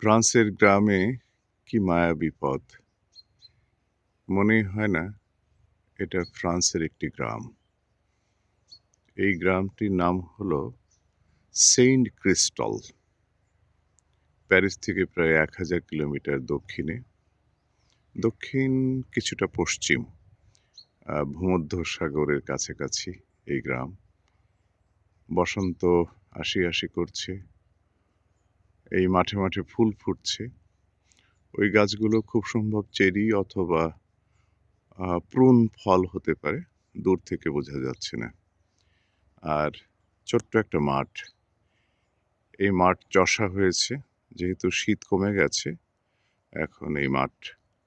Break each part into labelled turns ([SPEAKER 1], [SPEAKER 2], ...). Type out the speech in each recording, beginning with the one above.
[SPEAKER 1] ফ্রান্সের গ্রামে কি মায়াবী পথ! মনেই হয় না এটা ফ্রান্সের একটি গ্রাম। এই গ্রামটির নাম হলো সেইন্ট ক্রিস্টল। প্যারিস থেকে প্রায় ১,০০০ কিলোমিটার দক্ষিণে, দক্ষিণ কিছুটা পশ্চিম ভূমধ্যসাগরের কাছাকাছি এই গ্রাম। বসন্ত আসি করছে। এই মাঠে মাঠে ফুল ফুটছে। ওই গাছগুলো খুব সম্ভব চেরি অথবা প্রুন ফল হতে পারে, দূর থেকে বোঝা যাচ্ছে না। আর ছোট্ট একটা মাঠ। এই মাঠ চষা হয়েছে, যেহেতু শীত কমে গেছে এখন এই মাঠ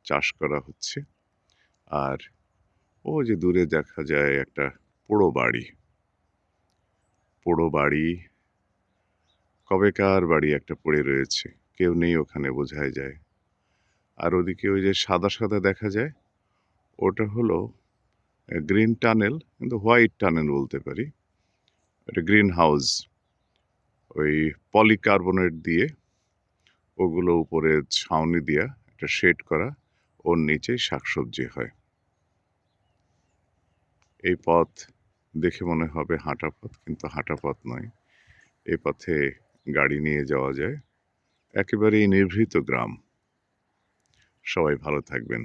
[SPEAKER 1] চাষ করা হচ্ছে। আর ও যে দূরে দেখা যায় একটা পোড়ো বাড়ি, কবেকার বাড়ি একটা পড়ে রয়েছে, কেউ নেই ওখানে বোঝাই যায়। আর ওদিকে ওই যে সাদা সাদা দেখা যায়, ওটা হলো গ্রিন টানেল, কিন্তু হোয়াইট টানেল বলতে পারি। এটা গ্রিন হাউস, ওই পলিকার্বনেট দিয়ে ওগুলো উপরে ছাউনি দিয়া একটা শেড করা, ওর নিচেই শাকসবজি হয়। এই পথ দেখে মনে হবে হাঁটা পথ, কিন্তু হাঁটা পথ নয়। এই পথে গাড়ি নিয়ে যাওয়া যায়। একেবারেই নিভৃত গ্রাম। সবাই ভালো থাকবেন।